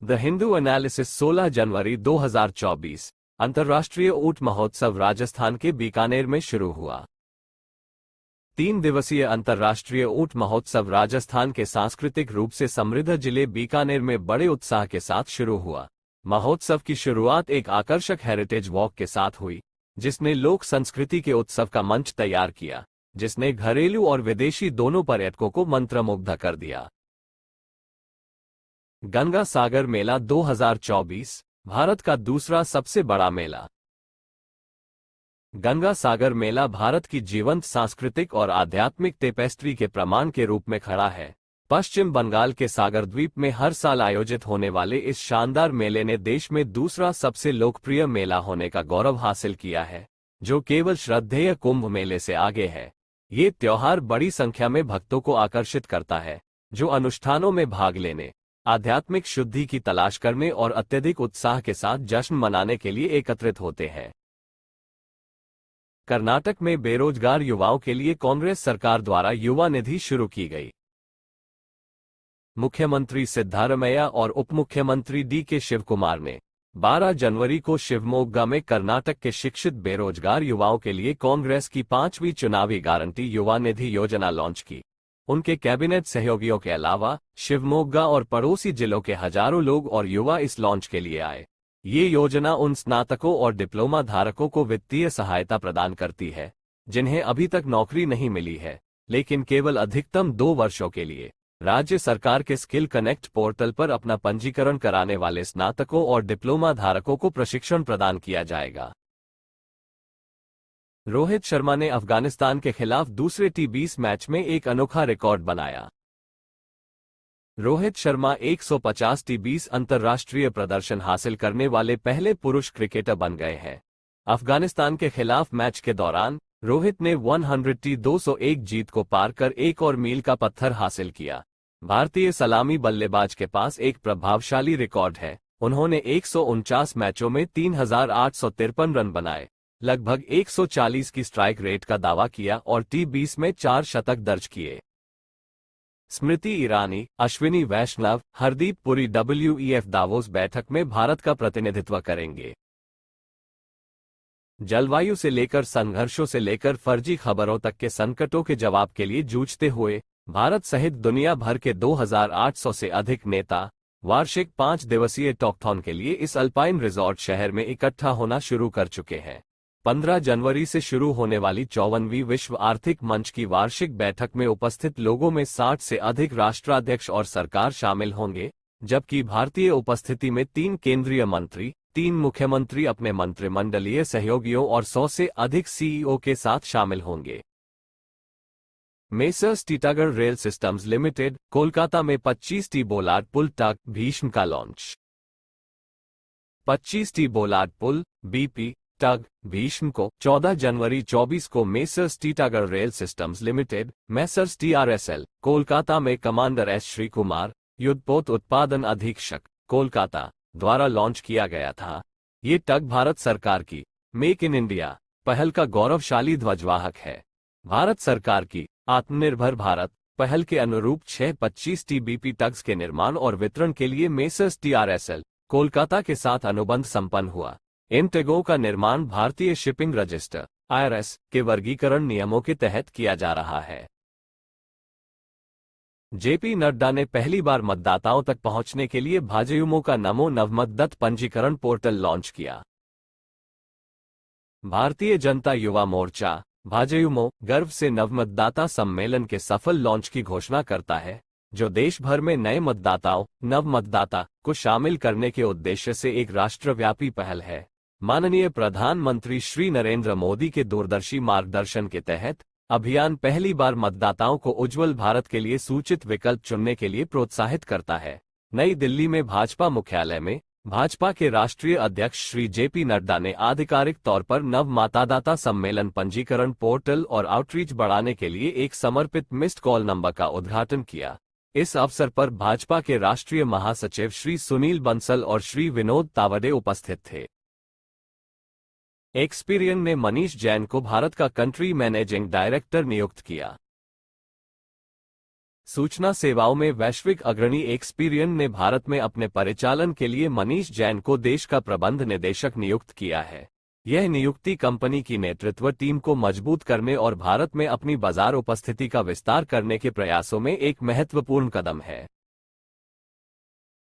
The Hindu analysis 16 जनवरी 2024। अंतर्राष्ट्रीय ऊंट महोत्सव राजस्थान के बीकानेर में शुरू हुआ। 3 दिवसीय अंतर्राष्ट्रीय ऊंट महोत्सव राजस्थान के सांस्कृतिक रूप से समृद्ध जिले बीकानेर में बड़े उत्साह के साथ शुरू हुआ। महोत्सव की शुरुआत एक आकर्षक हेरिटेज वॉक के साथ हुई, जिसने लोक संस्कृति के उत्सव का मंच तैयार किया, जिसने घरेलू और विदेशी दोनों पर्यटकों को मंत्रमुग्ध कर दिया। गंगा सागर मेला 2024 भारत का दूसरा सबसे बड़ा मेला। गंगा सागर मेला भारत की जीवंत सांस्कृतिक और आध्यात्मिक टेपेस्ट्री के प्रमाण के रूप में खड़ा है। पश्चिम बंगाल के सागर द्वीप में हर साल आयोजित होने वाले इस शानदार मेले ने देश में दूसरा सबसे लोकप्रिय मेला होने का गौरव हासिल किया है, जो केवल श्रद्धेय कुंभ मेले से आगे है। ये त्योहार बड़ी संख्या में भक्तों को आकर्षित करता है, जो अनुष्ठानों में भाग लेने, आध्यात्मिक शुद्धि की तलाश करने और अत्यधिक उत्साह के साथ जश्न मनाने के लिए एकत्रित होते हैं। कर्नाटक में बेरोजगार युवाओं के लिए कांग्रेस सरकार द्वारा युवा निधि शुरू की गई। मुख्यमंत्री सिद्धारमैया और उपमुख्यमंत्री डी.के. शिवकुमार ने 12 जनवरी को शिवमोग्गा में कर्नाटक के शिक्षित बेरोजगार युवाओं के लिए कांग्रेस की 5वीं चुनावी गारंटी युवा निधि योजना लॉन्च की। उनके कैबिनेट सहयोगियों के अलावा शिवमोग्गा और पड़ोसी जिलों के हजारों लोग और युवा इस लॉन्च के लिए आए। ये योजना उन स्नातकों और डिप्लोमा धारकों को वित्तीय सहायता प्रदान करती है, जिन्हें अभी तक नौकरी नहीं मिली है, लेकिन केवल अधिकतम 2 वर्षों के लिए राज्य सरकार के स्किल कनेक्ट पोर्टल पर अपना पंजीकरण कराने वाले स्नातकों और डिप्लोमा धारकों को प्रशिक्षण प्रदान किया जाएगा। रोहित शर्मा ने अफगानिस्तान के खिलाफ दूसरे टी20 मैच में एक अनोखा रिकॉर्ड बनाया। रोहित शर्मा 150 टी20 अंतर्राष्ट्रीय प्रदर्शन हासिल करने वाले पहले पुरुष क्रिकेटर बन गए हैं। अफगानिस्तान के खिलाफ मैच के दौरान रोहित ने 100 टी 201 जीत को पार कर एक और मील का पत्थर हासिल किया। भारतीय सलामी बल्लेबाज के पास एक प्रभावशाली रिकॉर्ड है। उन्होंने 149 मैचों में 3853 रन बनाए, लगभग 140 की स्ट्राइक रेट का दावा किया और टी20 में 4 शतक दर्ज किए। स्मृति ईरानी, अश्विनी वैष्णव, हरदीप पुरी WEF दावोस बैठक में भारत का प्रतिनिधित्व करेंगे। जलवायु से लेकर संघर्षों से लेकर फर्जी खबरों तक के संकटों के जवाब के लिए जूझते हुए भारत सहित दुनिया भर के 2800 से अधिक नेता वार्षिक 5 दिवसीय टॉकथॉन के लिए इस अल्पाइन रिजॉर्ट शहर में इकट्ठा होना शुरू कर चुके हैं। 15 जनवरी से शुरू होने वाली 54वीं विश्व आर्थिक मंच की वार्षिक बैठक में उपस्थित लोगों में 60 से अधिक राष्ट्राध्यक्ष और सरकार शामिल होंगे, जबकि भारतीय उपस्थिति में 3 केंद्रीय मंत्री, 3 मुख्यमंत्री अपने मंत्रिमंडलीय सहयोगियों और 100 से अधिक CEO के साथ शामिल होंगे। Messrs Titagarh rail systems limited, Kolkata में 25 T bollard pull tug Bhishma का launch. 25 T bollard pull BP tug Bhishma को 14 जनवरी 24 को messrs Titagarh rail systems limited, messrs TRSL, Kolkata में कमांडर S. श्री कुमार, युद्धपोत उत्पादन अधीक्षक, कोलकाता, द्वारा लॉन्च किया गया था। ये टग भारत सरकार की मेक इन इंडिया पहल का गौरवशाली ध्वजवाहक है। भारत सरकार की आत्मनिर्भर भारत पहल के अनुरूप 6 25 TBP टग्स के निर्माण और वितरण के लिए मेसर्स TRSL, कोलकाता के साथ अनुबंध संपन्न हुआ। इन टगों का निर्माण भारतीय शिपिंग रजिस्टर IRS के वर्गीकरण नियमों के तहत किया जा रहा है। JP नड्डा ने पहली बार मतदाताओं तक पहुंचने के लिए भाजयुमो का नमो नवमतदत्त पंजीकरण पोर्टल लॉन्च किया। भारतीय जनता युवा मोर्चा भाजयुमो गर्व से नवमतदाता सम्मेलन के सफल लॉन्च की घोषणा करता है, जो देश भर में नए मतदाताओं नवमतदाता को शामिल करने के उद्देश्य से एक राष्ट्रव्यापी पहल है। माननीय प्रधानमंत्री श्री नरेंद्र मोदी के दूरदर्शी मार्गदर्शन के तहत अभियान पहली बार मतदाताओं को उज्जवल भारत के लिए सूचित विकल्प चुनने के लिए प्रोत्साहित करता है। नई दिल्ली में भाजपा मुख्यालय में भाजपा के राष्ट्रीय अध्यक्ष श्री JP नड्डा ने आधिकारिक तौर पर नव मतदाता सम्मेलन पंजीकरण पोर्टल और आउटरीच बढ़ाने के लिए एक समर्पित मिस्ड कॉल नंबर का उद्घाटन किया। इस अवसर पर भाजपा के राष्ट्रीय महासचिव श्री सुनील बंसल और श्री विनोद तावडे उपस्थित थे। एक्सपीरियन ने मनीष जैन को भारत का कंट्री मैनेजिंग डायरेक्टर नियुक्त किया। सूचना सेवाओं में वैश्विक अग्रणी एक्सपीरियन ने भारत में अपने परिचालन के लिए मनीष जैन को देश का प्रबंध निदेशक नियुक्त किया है। यह नियुक्ति कंपनी की नेतृत्व टीम को मजबूत करने और भारत में अपनी बाजार उपस्थिति का विस्तार करने के प्रयासों में एक महत्वपूर्ण कदम है।